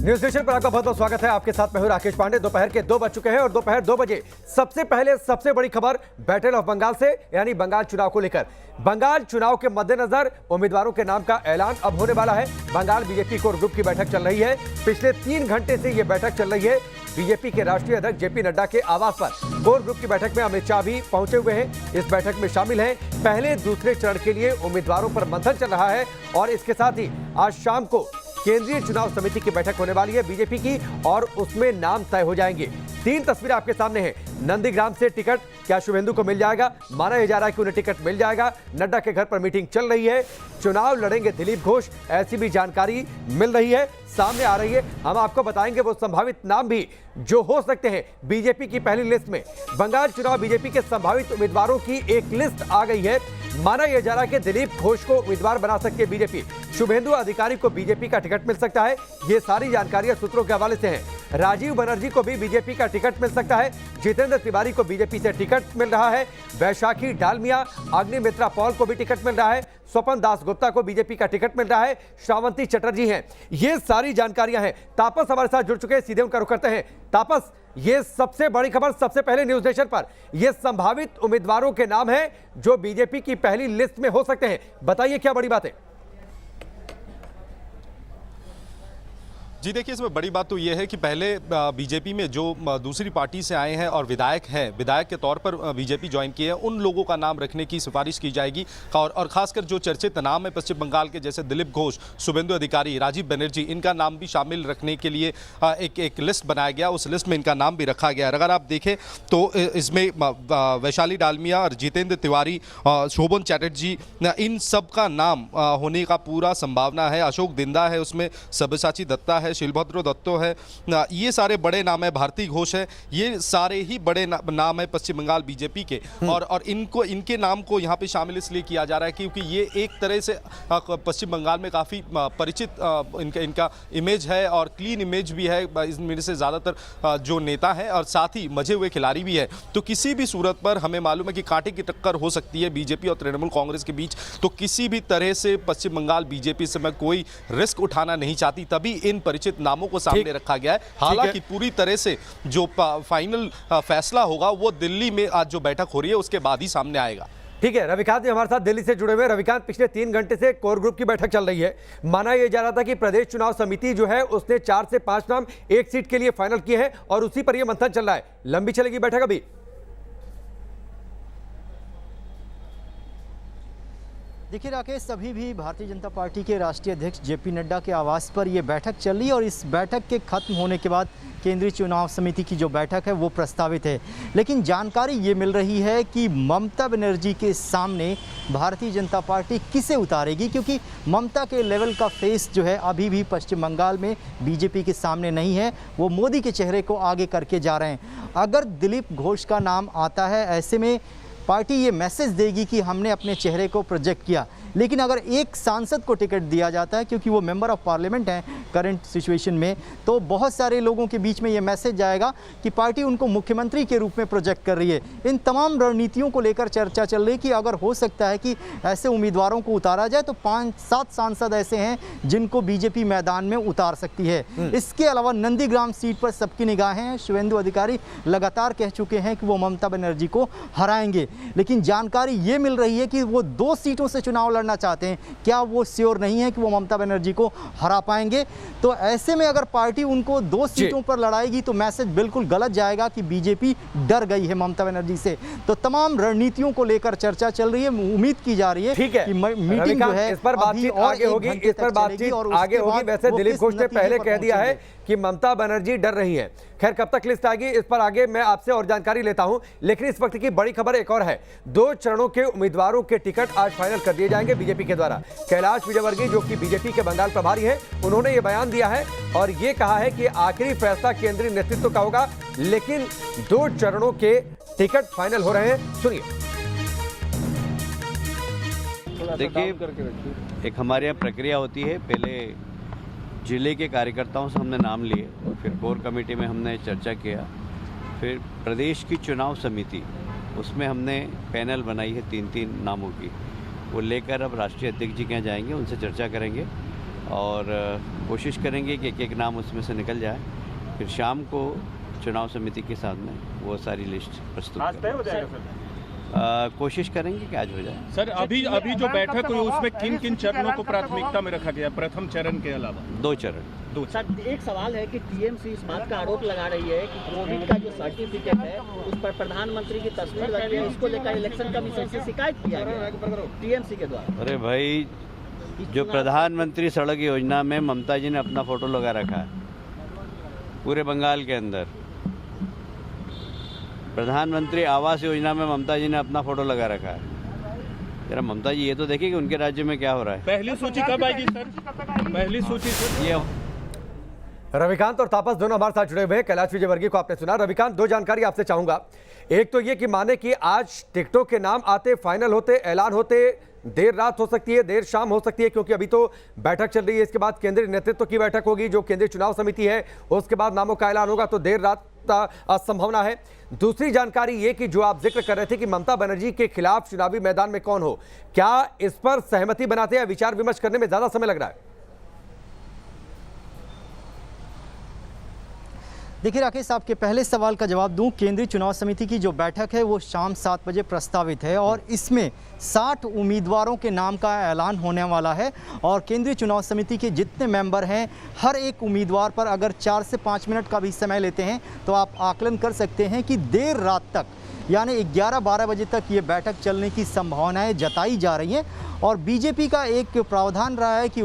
News station पर आपका बहुत बहुत स्वागत है। आपके साथ मैं हूं राकेश पांडे। दोपहर के 2 बज चुके हैं और दोपहर 2 बजे सबसे पहले सबसे बड़ी खबर बैटल ऑफ बंगाल से, यानी बंगाल चुनाव को लेकर। बंगाल चुनाव के मद्देनजर उम्मीदवारों के नाम का ऐलान अब होने वाला है। बंगाल बीजेपी कोर ग्रुप की बैठक चल रही है। पिछले 3 घंटे से यह बैठक चल रही है। बीजेपी के राष्ट्रीय अध्यक्ष जेपी नड्डा के आवास पर कोर ग्रुप की बैठक में अमित शाह भी पहुंचे हुए हैं। इस बैठक में शामिल हैं। पहले दूसरे चरण के लिए उम्मीदवारों पर मंथन चल रहा है और इसके साथ ही आज शाम को केंद्रीय चुनाव समिति की बैठक होने वाली है बीजेपी की, और उसमें नाम तय हो जाएंगे। 3 तस्वीरें आपके सामने हैं। नंदीग्राम से टिकट क्या शुभेंदु को मिल जाएगा? माना यह जा रहा है कि उन्हें टिकट मिल जाएगा। नड्डा के घर पर मीटिंग चल रही है। चुनाव लड़ेंगे दिलीप घोष, ऐसी भी जानकारी मिल रही है, सामने आ रही है। हम आपको बताएंगे वो संभावित नाम भी जो हो सकते हैं बीजेपी की पहली लिस्ट में। बंगाल चुनाव बीजेपी के संभावित उम्मीदवारों की एक लिस्ट आ गई है। माना यह जा रहा है कि दिलीप घोष को उम्मीदवार बना सकती है बीजेपी। शुभेंदु अधिकारी को बीजेपी का टिकट मिल सकता है। ये सारी जानकारियां सूत्रों के हवाले से हैं। राजीव बनर्जी को भी बीजेपी का टिकट मिल सकता है। जितेंद्र तिवारी को बीजेपी से टिकट मिल रहा है। वैशाखी डालमिया, अग्निमित्रा पॉल को भी टिकट मिल रहा है। स्वपन दास गुप्ता को बीजेपी का टिकट मिल रहा है। श्रावंती चटर्जी हैं। ये सारी जानकारियां हैं। तापस हमारे साथ जुड़ चुके हैं, सीधे उनका रुख करते हैं। तापस, ये सबसे बड़ी खबर सबसे पहले न्यूज नेशन पर, ये संभावित उम्मीदवारों के नाम हैं जो बीजेपी की पहली लिस्ट में हो सकते हैं। बताइए क्या बड़ी बात है? जी देखिए, इसमें बड़ी बात तो ये है कि पहले बीजेपी में जो दूसरी पार्टी से आए हैं और विधायक हैं, विधायक के तौर पर बीजेपी ज्वाइन किए हैं, उन लोगों का नाम रखने की सिफारिश की जाएगी। और खासकर जो चर्चित नाम है पश्चिम बंगाल के, जैसे दिलीप घोष, शुभेंदु अधिकारी, राजीव बनर्जी, इनका नाम भी शामिल रखने के लिए एक लिस्ट बनाया गया। उस लिस्ट में इनका नाम भी रखा गया। अगर आप देखें तो इसमें वैशाली डालमिया और जितेंद्र तिवारी, शोभन चैटर्जी, इन सब का नाम होने का पूरा संभावना है। अशोक दिंदा है उसमें, सब्यसाची दत्ता है, शिलभद्र दत्तो है, ये सारे बड़े नाम है। भारती घोष है, ये सारे ही बड़े नाम है पश्चिम बंगाल बीजेपी के। और इनके नाम को यहाँ पे शामिल इसलिए किया जा रहा है क्योंकि ये एक तरह से पश्चिम बंगाल में काफ़ी परिचित इनका इमेज है और क्लीन इमेज भी है। इनमें से ज़्यादातर जो नेता हैं और साथ ही मजे हुए खिलाड़ी भी है। तो किसी भी सूरत पर हमें मालूम है कि कांटे की टक्कर हो सकती है बीजेपी और तृणमूल कांग्रेस के बीच। तो किसी भी तरह से पश्चिम बंगाल बीजेपी से मैं कोई रिस्क उठाना नहीं चाहती, तभी इन परिचित नामों को सामने रखा गया है। हालांकि पूरी तरह से जो फाइनल फैसला होगा वो दिल्ली में आज जो बैठक हो रही है उसके बाद ही सामने आएगा। ठीक है, रविकांत जी हमारे साथ दिल्ली से जुड़े हुए। रविकांत, पिछले 3 घंटे से कोर ग्रुप की बैठक चल रही है। माना यह जा रहा था कि प्रदेश चुनाव समिति जो है उसने 4 से 5 नाम एक सीट के लिए फाइनल किए हैं और उसी पर यह मंथन चल रहा है। लंबी चलेगी बैठक अभी? देखिए राकेश, अभी भी भारतीय जनता पार्टी के राष्ट्रीय अध्यक्ष जेपी नड्डा के आवास पर यह बैठक चल रही है और इस बैठक के खत्म होने के बाद केंद्रीय चुनाव समिति की जो बैठक है वो प्रस्तावित है। लेकिन जानकारी ये मिल रही है कि ममता बनर्जी के सामने भारतीय जनता पार्टी किसे उतारेगी, क्योंकि ममता के लेवल का फेस जो है अभी भी पश्चिम बंगाल में बीजेपी के सामने नहीं है। वो मोदी के चेहरे को आगे करके जा रहे हैं। अगर दिलीप घोष का नाम आता है, ऐसे में पार्टी ये मैसेज देगी कि हमने अपने चेहरे को प्रोजेक्ट किया। लेकिन अगर एक सांसद को टिकट दिया जाता है, क्योंकि वो मेंबर ऑफ पार्लियामेंट हैं करंट सिचुएशन में, तो बहुत सारे लोगों के बीच में ये मैसेज जाएगा कि पार्टी उनको मुख्यमंत्री के रूप में प्रोजेक्ट कर रही है। इन तमाम रणनीतियों को लेकर चर्चा चल रही है कि अगर हो सकता है कि ऐसे उम्मीदवारों को उतारा जाए तो 5-7 सांसद ऐसे हैं जिनको बीजेपी मैदान में उतार सकती है। इसके अलावा नंदीग्राम सीट पर सबकी निगाहें हैं। शुभेंदु अधिकारी लगातार कह चुके हैं कि वो ममता बनर्जी को हराएंगे, लेकिन जानकारी ये मिल रही है कि वो 2 सीटों से चुनाव लड़ना चाहते हैं। क्या वो श्योर नहीं है कि वो ममता बनर्जी को हरा पाएंगे? तो ऐसे में अगर पार्टी उनको 2 सीटों पर लड़ाएगी तो मैसेज बिल्कुल गलत जाएगा कि बीजेपी डर गई है ममता बनर्जी से। तो तमाम रणनीतियों को लेकर चर्चा चल रही है। उम्मीद की जा रही है कि मीटिंग जो है इस पर बातचीत आगे होगी, इस पर बातचीत आगे होगी। वैसे दिलीप घोष ने पहले कह दिया है कि ममता बनर्जी डर रही है। खैर, कब तक लिस्ट आएगी इस पर आगे मैं आपसे और जानकारी लेता हूं। लेकिन इस वक्त की बड़ी खबर एक और है। 2 चरणों के उम्मीदवारों के टिकट आज फाइनल कर दिए जाएंगे बीजेपी के द्वारा। कैलाश विजयवर्गीय जो कि बीजेपी के बंगाल प्रभारी हैं, उन्होंने ये बयान दिया है और ये कहा है कि आखिरी फैसला केंद्रीय नेतृत्व का होगा, लेकिन 2 चरणों के टिकट फाइनल हो रहे हैं। सुनिए। देखिए, एक हमारे यहाँ प्रक्रिया होती है। पहले जिले के कार्यकर्ताओं से हमने नाम लिए, फिर कोर कमेटी में हमने चर्चा किया, फिर प्रदेश की चुनाव समिति उसमें हमने पैनल बनाई है 3-3 नामों की। वो लेकर अब राष्ट्रीय अध्यक्ष जी के यहाँ जाएंगे, उनसे चर्चा करेंगे और कोशिश करेंगे कि एक एक नाम उसमें से निकल जाए, फिर शाम को चुनाव समिति के सामने वो सारी लिस्ट प्रस्तुत करें। कोशिश करेंगे कि आज हो जाए। सर अभी जो बैठक हुई उसमें किन किन चरणों को प्राथमिकता में रखा गया, प्रथम चरण के अलावा? 2 चरण। सर एक सवाल है कि टीएमसी इस बात का आरोप लगा रही है कि कोविड का जो सर्टिफिकेट है उस पर प्रधानमंत्री की तस्वीर लगी है, इसको लेकर इलेक्शन कमीशन से शिकायत किया गया टीएमसी के द्वारा। अरे भाई, जो प्रधानमंत्री सड़क योजना में ममता जी ने अपना फोटो लगा रखा है पूरे बंगाल के अंदर, प्रधानमंत्री आवास योजना में ममता जी ने अपना फोटो लगा रखा है। जरा ममता जी ये तो देखिए कि उनके राज्य में क्या हो रहा है। पहली सूची कब आएगी सर? पहली सूची ये रविकांत और तापस दोनों हमारे साथ जुड़े हुए हैं। कैलाश विजयवर्गीय को आपने सुना। रविकांत, 2 जानकारी आपसे चाहूंगा। एक तो ये कि माने कि आज टिकटों के नाम आते, फाइनल होते, ऐलान होते देर रात हो सकती है, देर शाम हो सकती है, क्योंकि अभी तो बैठक चल रही है। इसके बाद केंद्रीय नेतृत्व की बैठक होगी, जो केंद्रीय चुनाव समिति है, उसके बाद नामों का ऐलान होगा, तो देर रात संभावना है। दूसरी जानकारी ये कि जो आप जिक्र कर रहे थे कि ममता बनर्जी के खिलाफ चुनावी मैदान में कौन हो, क्या इस पर सहमति बनाते हैं? विचार विमर्श करने में ज्यादा समय लग रहा है? देखिए राकेश, आपके पहले सवाल का जवाब दूं। केंद्रीय चुनाव समिति की जो बैठक है वो शाम 7 बजे प्रस्तावित है और इसमें 60 उम्मीदवारों के नाम का ऐलान होने वाला है। और केंद्रीय चुनाव समिति के जितने मेंबर हैं, हर एक उम्मीदवार पर अगर 4 से 5 मिनट का भी समय लेते हैं तो आप आकलन कर सकते हैं कि देर रात तक, यानी 11-12 बजे तक ये बैठक चलने की संभावनाएं जताई जा रही हैं। और बीजेपी का एक प्रावधान रहा है कि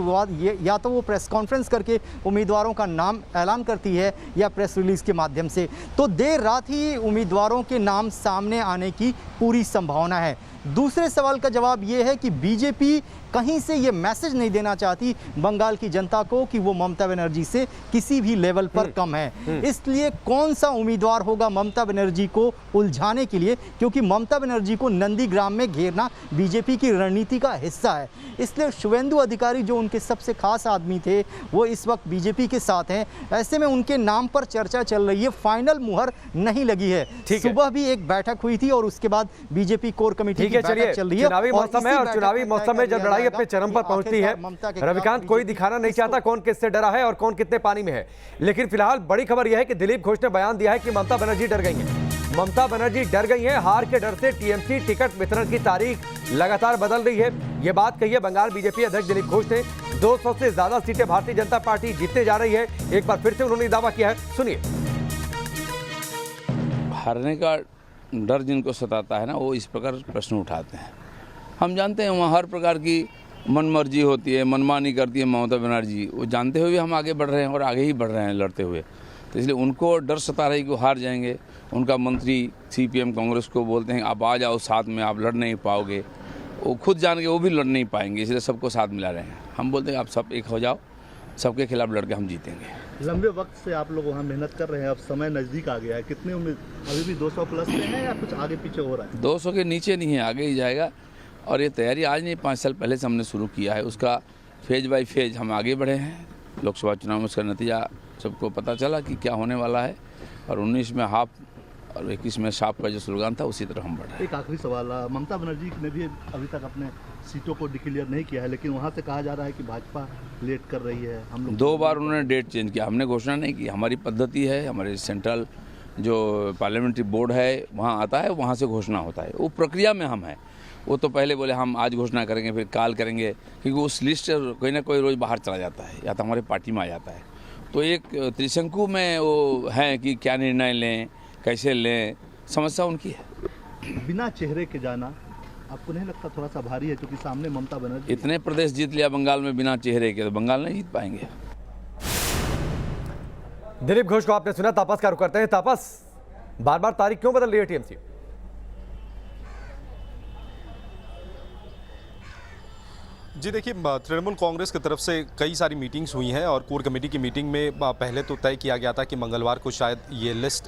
या तो वो प्रेस कॉन्फ्रेंस करके उम्मीदवारों का नाम ऐलान करती है या प्रेस रिलीज़ के माध्यम से। तो देर रात ही उम्मीदवारों के नाम सामने आने की पूरी संभावना है। दूसरे सवाल का जवाब ये है कि बीजेपी कहीं से ये मैसेज नहीं देना चाहती बंगाल की जनता को कि वो ममता बनर्जी से किसी भी लेवल पर कम है। इसलिए कौन सा उम्मीदवार होगा ममता बनर्जी को उलझाने के लिए, क्योंकि ममता बनर्जी को नंदीग्राम में घेरना बीजेपी की रणनीति का हिस्सा है। इसलिए शुभेंदु अधिकारी जो उनके सबसे खास आदमी थे वो इस वक्त बीजेपी के साथ हैं। ऐसे में उनके नाम पर चर्चा चल रही है, फाइनल मुहर नहीं लगी है। सुबह भी एक बैठक हुई थी और उसके बाद बीजेपी कोर कमेटी की बैठक चल रही है। चुनावी मौसम है और चुनावी मौसम में जब लड़ाई अपने चरम पर पहुंचती है, रविकांत कोई दिखाना नहीं चाहता कौन किससे डरा है और कौन कितने पानी में है। लेकिन फिलहाल बड़ी खबर यह है कि दिलीप घोष ने बयान दिया है कि ममता बनर्जी डर गई हैं। ममता बनर्जी डर गई हैं। हार के डर से टीएमसी टिकट वितरण की तारीख लगातार बदल रही है। यह बात कही है बंगाल बीजेपी अध्यक्ष दिलीप घोष ने। 200 से ज्यादा सीटें भारतीय जनता पार्टी जीतने जा रही है। एक बार फिर से उन्होंने दावा किया है, सुनिए। हारने का डर जिनको सताता है ना, वो इस प्रकार प्रश्न उठाते हैं। हम जानते हैं वहाँ हर प्रकार की मनमर्जी होती है, मनमानी करती है ममता बनर्जी। वो जानते हुए हम आगे बढ़ रहे हैं और आगे ही बढ़ रहे हैं लड़ते हुए। तो इसलिए उनको डर सता रही कि वो हार जाएंगे। उनका मंत्री सीपीएम कांग्रेस को बोलते हैं आप आ जाओ साथ में, आप लड़ नहीं पाओगे। वो खुद जान के वो भी लड़ नहीं पाएंगे, इसलिए सबको साथ मिला रहे हैं। हम बोलते हैं आप सब एक हो जाओ, सबके खिलाफ लड़के हम जीतेंगे। लंबे वक्त से आप लोग वहाँ मेहनत कर रहे हैं, अब समय नज़दीक आ गया है। कितनी उम्मीद अभी भी 200 प्लस में है या कुछ आगे पीछे हो रहा है? 200 के नीचे नहीं है, आगे ही जाएगा। और ये तैयारी आज नहीं, 5 साल पहले से हमने शुरू किया है। उसका फेज बाय फेज हम आगे बढ़े हैं। लोकसभा चुनाव में उसका नतीजा सबको पता चला कि क्या होने वाला है। और 19 में हाफ और 21 में साफ का जो स्लोगान था उसी तरह हम बढ़ रहे हैं। एक आखिरी सवाल, ममता बनर्जी ने भी अभी तक अपने सीटों को डिक्लेयर नहीं किया है, लेकिन वहाँ से कहा जा रहा है कि भाजपा लेट कर रही है। हम लोग 2 बार उन्होंने डेट चेंज किया, हमने घोषणा नहीं की। हमारी पद्धति है, हमारे सेंट्रल जो पार्लियामेंट्री बोर्ड है वहाँ आता है, वहाँ से घोषणा होता है। वो प्रक्रिया में हम हैं। वो तो पहले बोले हम आज घोषणा करेंगे, फिर काल करेंगे, क्योंकि उस लिस्ट कोई ना कोई रोज़ बाहर चला जाता है या तो हमारी पार्टी में आ जाता है। तो एक त्रिशंकु में वो है कि क्या निर्णय लें, कैसे लें, समस्या उनकी है। बिना चेहरे के जाना आपको नहीं लगता थोड़ा सा भारी है, क्योंकि सामने ममता बनर्जी इतने प्रदेश जीत लिया बंगाल में बिना चेहरे के, तो बंगाल नहीं जीत पाएंगे। दिलीप घोष को आपने सुना। तापस का रुख करते हैं। तापस, बार बार तारीख क्यों बदल रही है टीएमसी? जी देखिए, तृणमूल कांग्रेस की तरफ से कई सारी मीटिंग्स हुई हैं और कोर कमेटी की मीटिंग में पहले तो तय किया गया था कि मंगलवार को शायद ये लिस्ट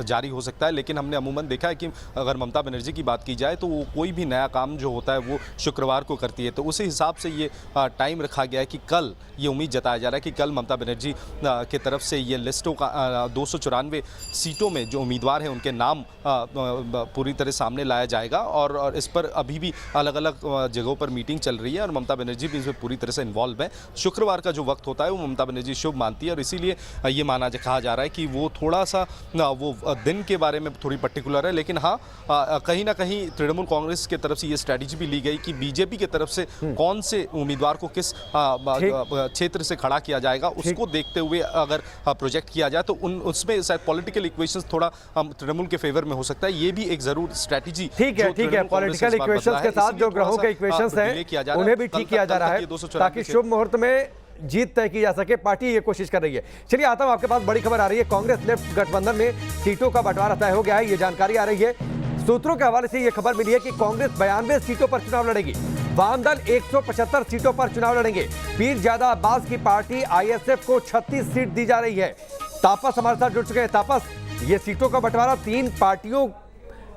जारी हो सकता है। लेकिन हमने अमूमन देखा है कि अगर ममता बनर्जी की बात की जाए तो वो कोई भी नया काम जो होता है वो शुक्रवार को करती है। तो उसी हिसाब से ये टाइम रखा गया है कि कल, ये उम्मीद जताया जा रहा है कि कल ममता बनर्जी की तरफ से ये लिस्टों का 294 सीटों में जो उम्मीदवार हैं उनके नाम पूरी तरह सामने लाया जाएगा। और इस पर अभी भी अलग अलग जगहों पर मीटिंग चल रही है और ममता ममता बनर्जी भी इसमें पूरी तरह से इन्वॉल्व है। शुक्रवार का जो वक्त होता है वो ममता बनर्जी शुभ मानती है और इसीलिए ये कहा जा रहा है कि वो थोड़ा सा वो दिन के बारे में थोड़ी पर्टिकुलर है। लेकिन हाँ, कहीं ना कहीं तृणमूल कांग्रेस की तरफ से ये स्ट्रैटेजी भी ली गई कि बीजेपी की तरफ से कौन से उम्मीदवार को किस क्षेत्र से खड़ा किया जाएगा उसको देखते हुए अगर प्रोजेक्ट किया जाए तो उसमें शायद पॉलिटिकल इक्वेशंस थोड़ा तृणमूल के फेवर में हो सकता है। ये भी एक जरूर स्ट्रैटेजी ठीक है पॉलिटिकल इक्वेशंस के साथ जो ग्रहों के इक्वेशंस हैं उन्हें भी ठीक किया जा रहा है ताकि शुभ मुहूर्त में जीत तय की जा सके। पार्टी ये कोशिश कर रही है। चलिए आता हूं, आपके पास बड़ी खबर आ रही है। कांग्रेस लेफ्ट गठबंधन में सीटों का बंटवारा तय हो गया है, ये जानकारी आ रही है। सूत्रों के हवाले से ये खबर मिली है कि कांग्रेस 92 सीटों पर चुनाव लड़ेगी, वाम दल 175 सीटों पर चुनाव लड़ेंगे। पीरजादा अब्बास की पार्टी आईएसएफ को 36 सीट दी जा रही है। तापस हमारे साथ जुड़ चुके हैं। तापस, ये सीटों का बंटवारा 3 पार्टियों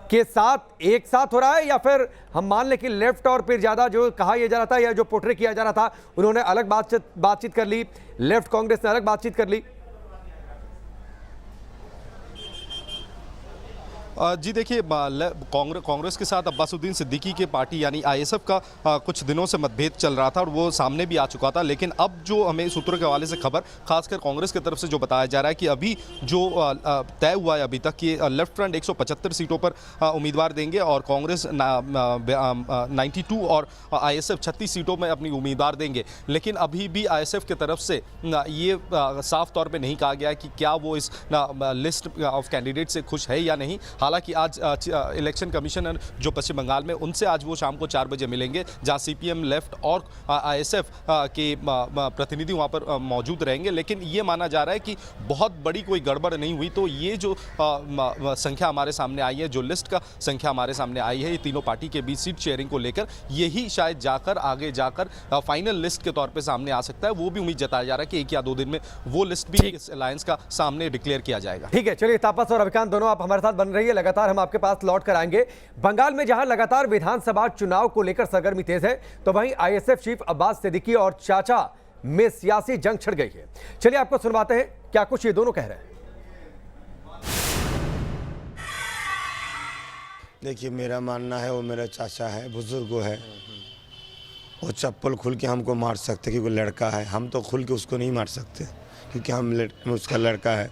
के साथ एक साथ हो रहा है या फिर हम मान लें कि लेफ्ट और पीरजादा जो कहा यह जा रहा था या जो पोर्ट्रे किया जा रहा था उन्होंने अलग बातचीत कर ली, लेफ्ट कांग्रेस ने अलग बातचीत कर ली? जी देखिए, कांग्रेस के साथ अब्बासुद्दीन सिद्दीकी के पार्टी यानी आईएसएफ का कुछ दिनों से मतभेद चल रहा था और वो सामने भी आ चुका था। लेकिन अब जो हमें सूत्रों के हवाले से खबर खासकर कांग्रेस की तरफ से जो बताया जा रहा है कि अभी जो तय हुआ है अभी तक कि लेफ्ट फ्रंट 175 सीटों पर उम्मीदवार देंगे और कांग्रेस 92 और आईएसएफ 36 सीटों में अपनी उम्मीदवार देंगे। लेकिन अभी भी आईएसएफ की तरफ से ये साफ तौर पर नहीं कहा गया कि क्या वो इस लिस्ट ऑफ कैंडिडेट से खुश है या नहीं। हालांकि आज इलेक्शन कमिश्नर जो पश्चिम बंगाल में उनसे आज वो शाम को 4 बजे मिलेंगे, जहां सीपीएम लेफ्ट और आईएसएफ के प्रतिनिधि वहां पर मौजूद रहेंगे। लेकिन ये माना जा रहा है कि बहुत बड़ी कोई गड़बड़ नहीं हुई तो ये जो संख्या हमारे सामने आई है, जो लिस्ट का संख्या हमारे सामने आई है, ये तीनों पार्टी के बीच सीट शेयरिंग को लेकर यही शायद जाकर आगे जाकर फाइनल लिस्ट के तौर पर सामने आ सकता है। वो भी उम्मीद जताया जा रहा है कि 1 या 2 दिन में वो लिस्ट भी इस अलायंस का सामने डिक्लेयर किया जाएगा। ठीक है, चलिए तापस और अभिकांत दोनों आप हमारे साथ बन रही है, लगातार हम आपके पास लौट कर आएंगे। बंगाल में जहां लगातार विधानसभा चुनाव को लेकर सरगर्मी तेज है तो वहीं आईएसएफ चीफ अब्बास सिद्दीकी और चाचा में सियासी जंग छिड़ गई है। चलिए आपको सुनवाते हैं क्या कुछ ये दोनों कह रहे हैं। देखिए, मेरा मानना है वो मेरा चाचा है, बुजुर्ग है। वो चप्पल खुल के हमको मार सकते क्योंकि लड़का है, हम तो खुल के उसको नहीं मार सकते क्योंकि हम उसका लड़का है।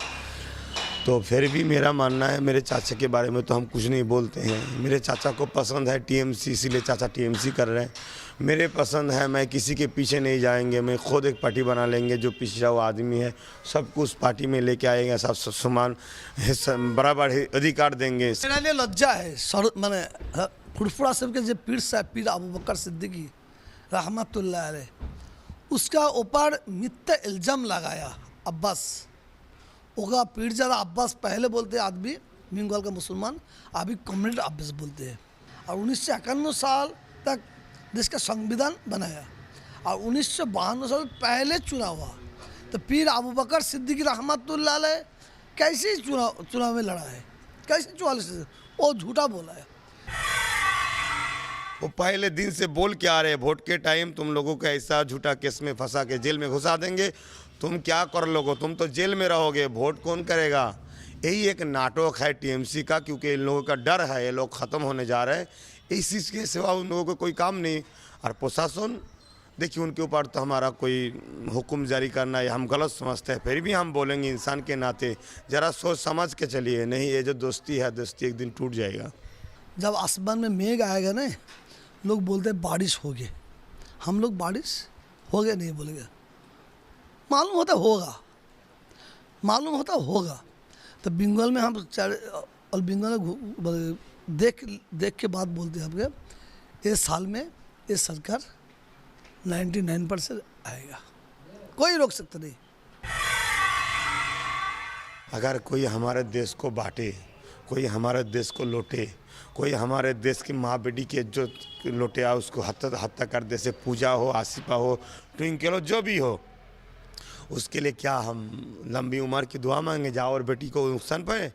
तो फिर भी मेरा मानना है, मेरे चाचा के बारे में तो हम कुछ नहीं बोलते हैं। मेरे चाचा को पसंद है टीएमसी, इसीलिए चाचा टीएमसी कर रहे हैं। मेरे पसंद है, मैं किसी के पीछे नहीं जाएंगे, मैं खुद एक पार्टी बना लेंगे। जो पिछड़ा वो आदमी है सबको उस पार्टी में लेके आएंगे, सब समान बराबर अधिकार देंगे। मेरे लिए लज्जा है मैंने फुरफुरा साहब के जो पीर साहब पीर अबू बकर सिद्दीकी रहमतुल्लाह अलैह, उसका ऊपर मिथ्या इल्ज़ाम लगाया अब्बास होगा। पीरजादा अब्बास पहले बोलते आदमी बंगाल का मुसलमान, अभी कम्युनिस्ट अब्बास बोलते हैं। और 1951 साल तक देश का संविधान बनाया और 1952 साल पहले चुनाव हुआ। तो पीर अबू बकर सिद्दीकी रहमतुल्लाह अलैह कैसे चुनाव में लड़ा है, कैसे 44 वो झूठा बोला है। वो पहले दिन से बोल के आ रहे हैं वोट के टाइम तुम लोगों को ऐसा झूठा केस में फंसा के जेल में घुसा देंगे, तुम क्या कर लोगे, तुम तो जेल में रहोगे, वोट कौन करेगा। यही एक नाटक है टीएमसी का, क्योंकि इन लोगों का डर है ये लोग ख़त्म होने जा रहे हैं। इस चीज़ के सिवा उन लोगों को कोई काम नहीं। और प्रशासन देखिए, उनके ऊपर तो हमारा कोई हुक्म जारी करना है हम गलत समझते हैं, फिर भी हम बोलेंगे इंसान के नाते ज़रा सोच समझ के चलिए, नहीं ये जो दोस्ती है दोस्ती एक दिन टूट जाएगा। जब आसमान में मेघ आएगा ना, लोग बोलते हैं बारिश हो गई, हम लोग बारिश हो गया नहीं बोलेंगे, मालूम होता होगा, मालूम होता होगा। तो बंगाल में हम और बंगाल में देख के बात बोलते हैं आपके, इस साल में ये सरकार 99% आएगा, कोई रोक सकता नहीं। अगर कोई हमारे देश को बांटे, कोई हमारे देश को लूटे, कोई हमारे देश की माँ बेटी की इज्जत लूटे, उसको हत्या कर दे, से पूजा हो, आसिफा हो, ट्विंकल हो, जो भी हो, उसके लिए क्या हम लंबी उम्र की दुआ मांगे जाओ और बेटी को नुकसान पाए।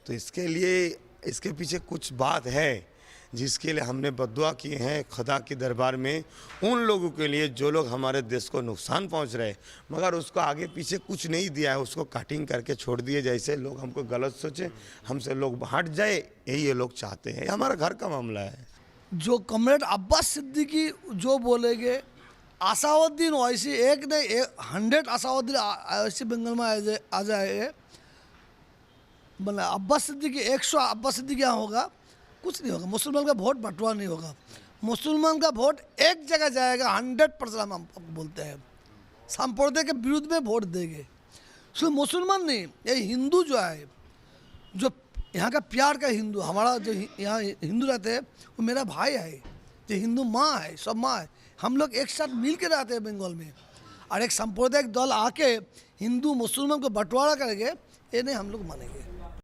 तो इसके लिए इसके पीछे कुछ बात है जिसके लिए हमने बद्दुआ की है खुदा के दरबार में उन लोगों के लिए जो लोग हमारे देश को नुकसान पहुंच रहे, मगर उसको आगे पीछे कुछ नहीं दिया है, उसको कटिंग करके छोड़ दिए। जैसे लोग हमको गलत सोचे, हमसे लोग हट जाए, यही ये लोग चाहते हैं। हमारा घर का मामला है। जो कॉमरेड अब्बास सिद्दीकी जो बोलेंगे आसाउद्दीन ओवैसी एक नहीं 100 आसाउद्दीन ओवैसी बंगाल में आ जाए, मतलब अब्बास सिद्दीकी 100 अब्बास सिद्दीकी यहाँ होगा, कुछ नहीं होगा। मुसलमान का वोट बंटवारा नहीं होगा, मुसलमान का वोट एक जगह जाएगा। 100% हम आपको बोलते हैं, सांप्रदाय के विरुद्ध में वोट देंगे। सिर्फ मुसलमान नहीं, ये हिंदू जो है, जो यहाँ का प्यार का हिंदू, हमारा जो यहाँ हिंदू रहते हैं वो मेरा भाई है, जो हिंदू माँ है, सब माँ है। हम लोग एक साथ मिल के रहते हैं बंगाल में, और एक सांप्रदायिक दल आके हिंदू मुसलमान को बंटवारा करेंगे, ये नहीं हम लोग मानेंगे।